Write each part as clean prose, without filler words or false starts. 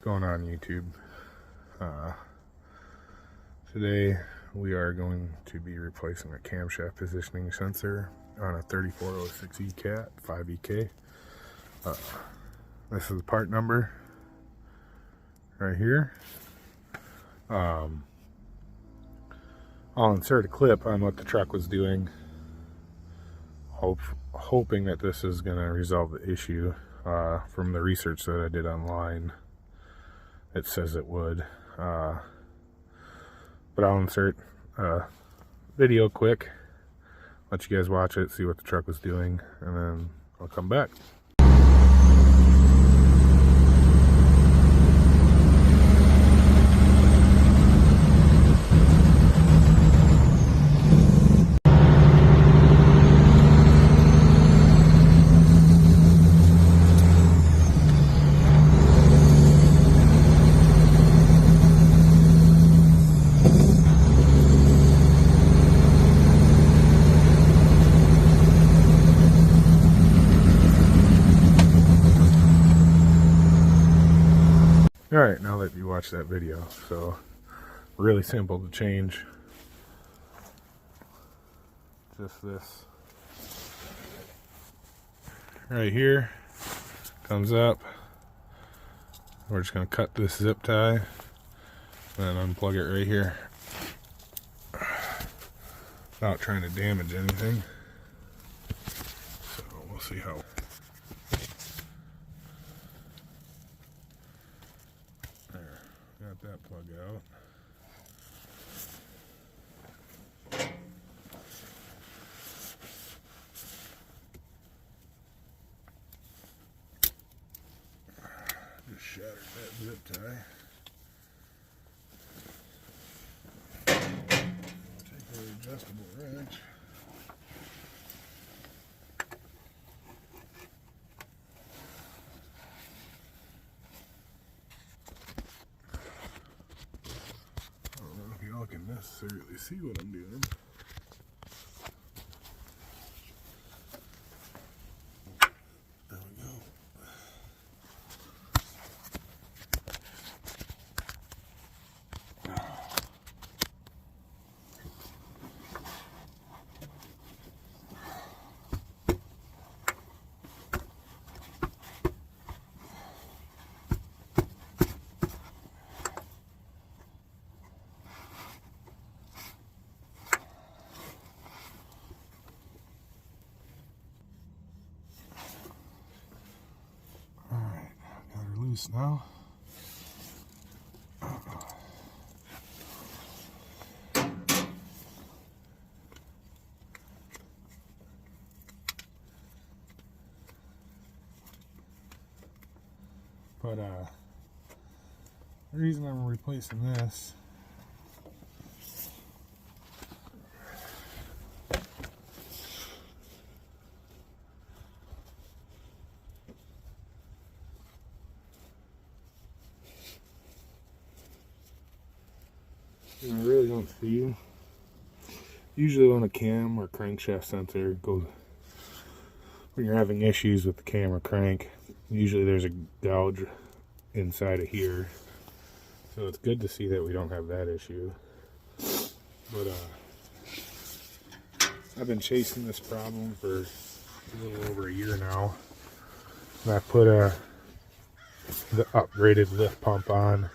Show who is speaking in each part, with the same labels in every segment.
Speaker 1: Going on YouTube? Today we are going to be replacing a camshaft positioning sensor on a 3406E cat 5EK. This is the part number right here. I'll insert a clip on what the truck was doing, hoping that this is going to resolve the issue. From the research that I did online, it says it would, but I'll insert a video quick, let you guys watch it, see what the truck was doing, and then I'll come back. Alright, now that you watched that video, so really simple to change. Just this right here comes up. We're just going to cut this zip tie and unplug it right here without trying to damage anything. So we'll see how. Got that plug out. Just shattered that zip tie. Take the adjustable wrench. Y'all can necessarily see what I'm doing. There we go. Loose now. But the reason I'm replacing this I really don't see. Usually when a cam or crankshaft sensor goes, when you're having issues with the cam or crank, usually there's a gouge inside of here. So it's good to see that we don't have that issue. But I've been chasing this problem for a little over a year now. And I put the upgraded lift pump on.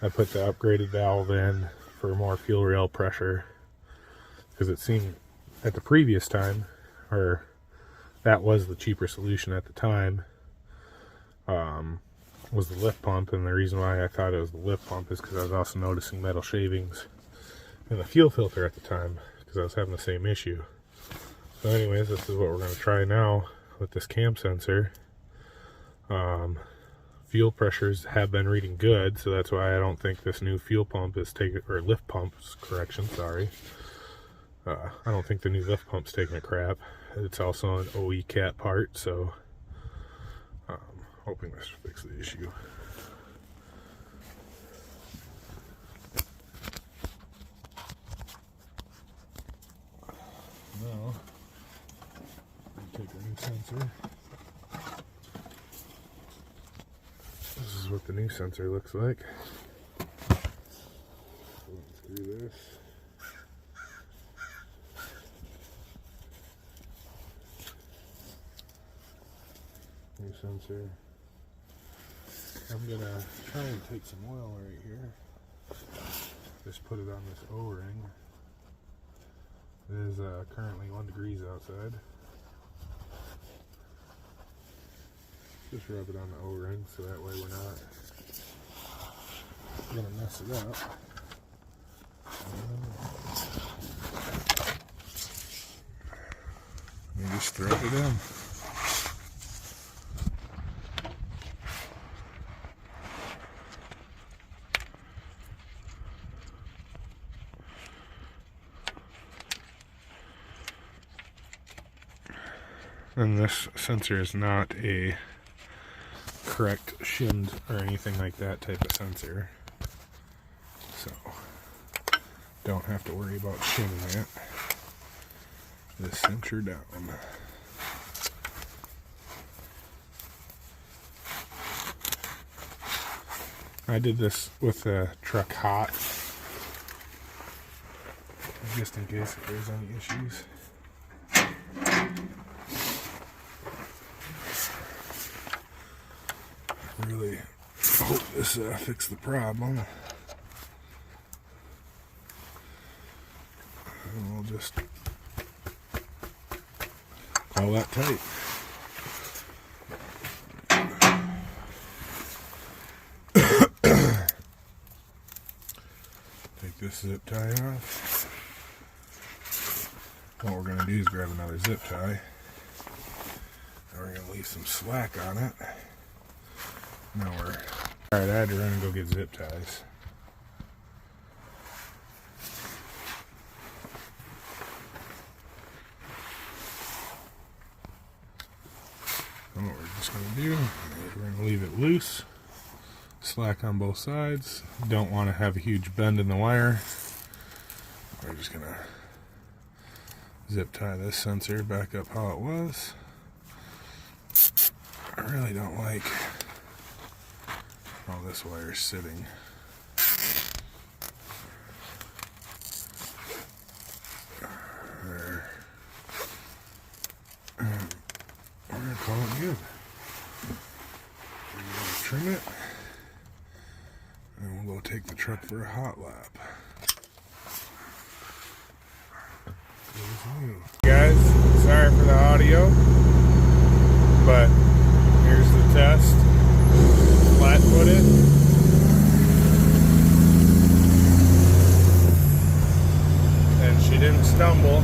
Speaker 1: I put the upgraded valve in for more fuel rail pressure, because it seemed at the previous time, or that was the cheaper solution at the time, was the lift pump. And the reason why I thought it was the lift pump is because I was also noticing metal shavings in the fuel filter at the time, because I was having the same issue. So anyways, this is what we're going to try now with this cam sensor. Fuel pressures have been reading good, so that's why I don't think this new fuel pump is taking, or lift pump's correction, sorry. I don't think the new lift pump's taking a crap. It's also an OE cat part, so hoping this will fix the issue. Now, I'll take our new sensor. This is what the new sensor looks like. Going through this. New sensor. I'm gonna try and take some oil right here. Just put it on this O-ring. It is currently 1 degree outside. Just rub it on the O-ring so that way we're not gonna mess it up. You just throw it in. And this sensor is not a correct shimmed or anything like that type of sensor, so don't have to worry about shimming it. Just center down. I did this with the truck hot, just in case if there's any issues. Really hope this fixed the problem. And we'll just call that tight. Take this zip tie off. What we're going to do is grab another zip tie. And we're going to leave some slack on it. Now we're... Alright, I had to run and go get zip ties. And what we're just going to do is we're going to leave it loose. Slack on both sides. Don't want to have a huge bend in the wire. We're just going to zip tie this sensor back up how it was. I really don't like how this wire is sitting. There. And we're going to call it good. We're going to trim it. And we'll go take the truck for a hot lap. Guys, sorry for the audio, but here's the test. Flat-footed. And she didn't stumble.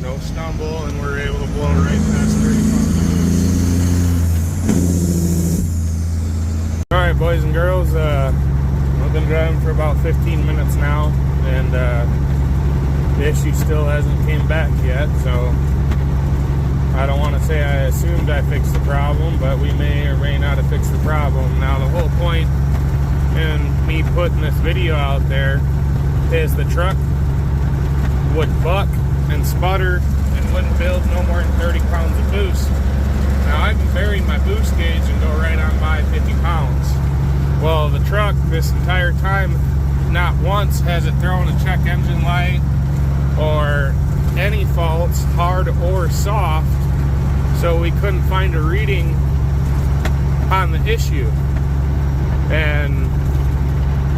Speaker 1: No stumble, and we're able to blow right past 35. Alright, boys and girls, I've been driving for about 15 minutes now, and the issue still hasn't came back yet, so I don't want to say I assumed I fixed the problem, but we may or may not have fixed the problem. Now, the whole point in me putting this video out there is the truck would buck and sputter and wouldn't build no more than 30 pounds of boost. Now, I can vary my boost gauge and go right on by 50 pounds. Well, the truck, this entire time, not once has it thrown a check engine light or any faults, hard or soft, so we couldn't find a reading on the issue. And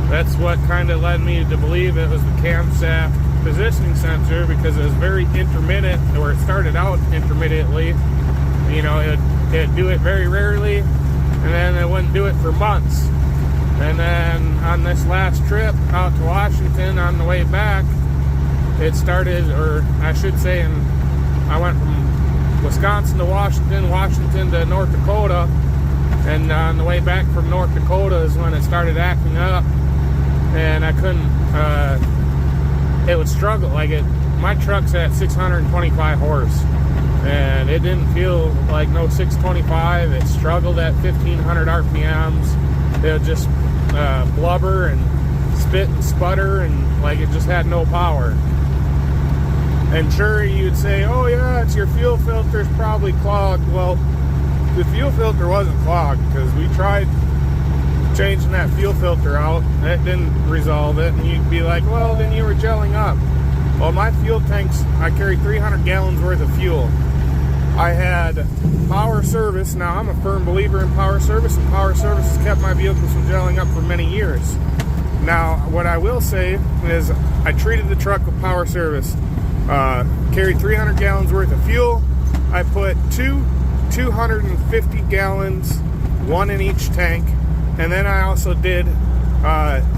Speaker 1: that's what kind of led me to believe it was the camshaft positioning sensor, because it was very intermittent, or it started out intermittently. You know, it'd do it very rarely, and then it wouldn't do it for months. And then on this last trip out to Washington, on the way back, it started, or I should say, I went from Wisconsin to Washington, Washington to North Dakota, and on the way back from North Dakota is when it started acting up, and I couldn't, it would struggle, like my truck's at 625 horse, and it didn't feel like no 625, it struggled at 1500 RPMs, it would just blubber and spit and sputter, and like it just had no power. And sure, you'd say, oh yeah, it's your fuel filter's probably clogged. Well, the fuel filter wasn't clogged because we tried changing that fuel filter out. That didn't resolve it. And you'd be like, well, then you were gelling up. Well, my fuel tanks, I carry 300 gallons worth of fuel. I had power service. Now, I'm a firm believer in power service, and power service has kept my vehicles from gelling up for many years. Now, what I will say is I treated the truck with power service. Carried 300 gallons worth of fuel. I put 250 gallons, one in each tank, and then I also did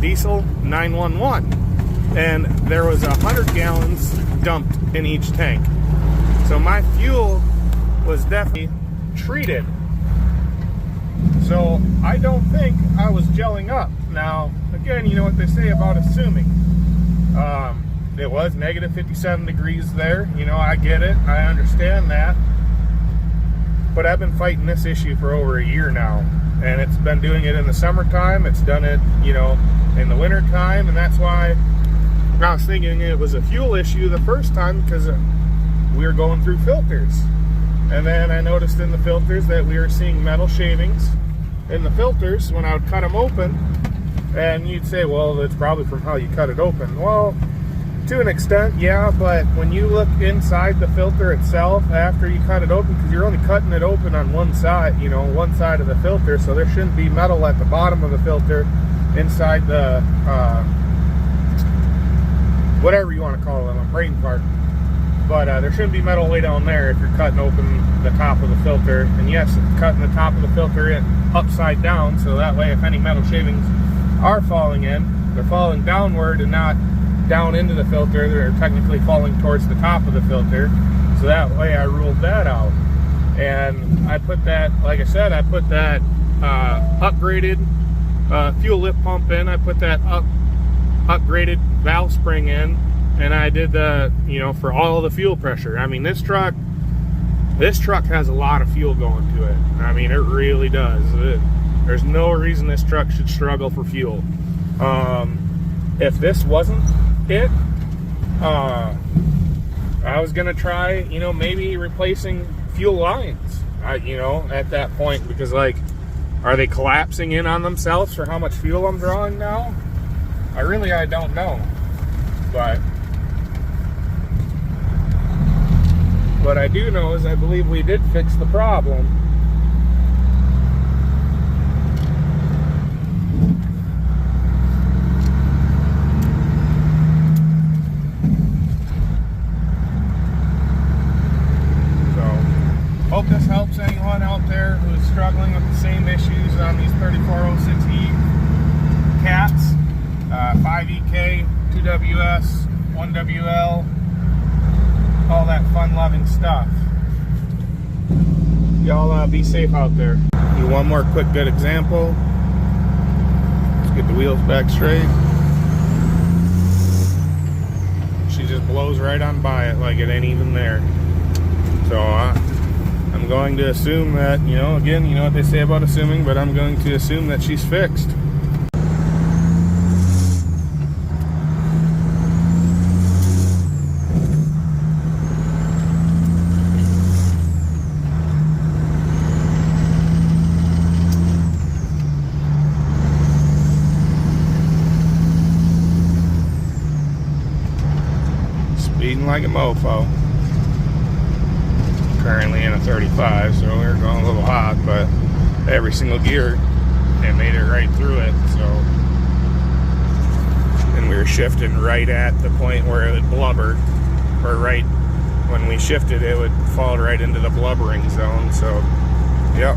Speaker 1: diesel 911, and there was 100 gallons dumped in each tank. So my fuel was definitely treated. So I don't think I was gelling up. Now, again, you know what they say about assuming. It was negative 57 degrees there. You know, I get it. I understand that. But I've been fighting this issue for over a year now. And it's been doing it in the summertime. It's done it, you know, in the wintertime. And that's why I was thinking it was a fuel issue the first time, because we were going through filters. And then I noticed in the filters that we were seeing metal shavings in the filters when I would cut them open. And you'd say, well, it's probably from how you cut it open. Well, to an extent, yeah, but when you look inside the filter itself after you cut it open, because you're only cutting it open on one side, you know, one side of the filter, so there shouldn't be metal at the bottom of the filter inside the, whatever you want to call them, a brain part. But there shouldn't be metal way down there if you're cutting open the top of the filter. And yes, it's cutting the top of the filter upside down, so that way if any metal shavings are falling in, they're falling downward and not down into the filter. They're technically falling towards the top of the filter. So that way I ruled that out. And I put that, like I said, I put that upgraded fuel lift pump in. I put that upgraded valve spring in. And I did the, you know, for all the fuel pressure. I mean, this truck has a lot of fuel going to it. I mean, it really does. There's no reason this truck should struggle for fuel. If this wasn't it, I was gonna try, you know, maybe replacing fuel lines, you know, at that point, because, like, are they collapsing in on themselves for how much fuel I'm drawing now? I don't know. But what I do know is I believe we did fix the problem. Hope this helps anyone out there who's struggling with the same issues on these 3406E cats. 5EK, 2WS, 1WL, all that fun-loving stuff. Y'all be safe out there. Do one more quick good example. Let's get the wheels back straight. She just blows right on by it like it ain't even there. So I'm going to assume that, you know, again, you know what they say about assuming, but I'm going to assume that she's fixed. Speeding like a mofo. Currently in a 35, so we're going a little hot, but every single gear, it made it right through it. So, and we were shifting right at the point where it would blubber, or right when we shifted, it would fall right into the blubbering zone. So, yep.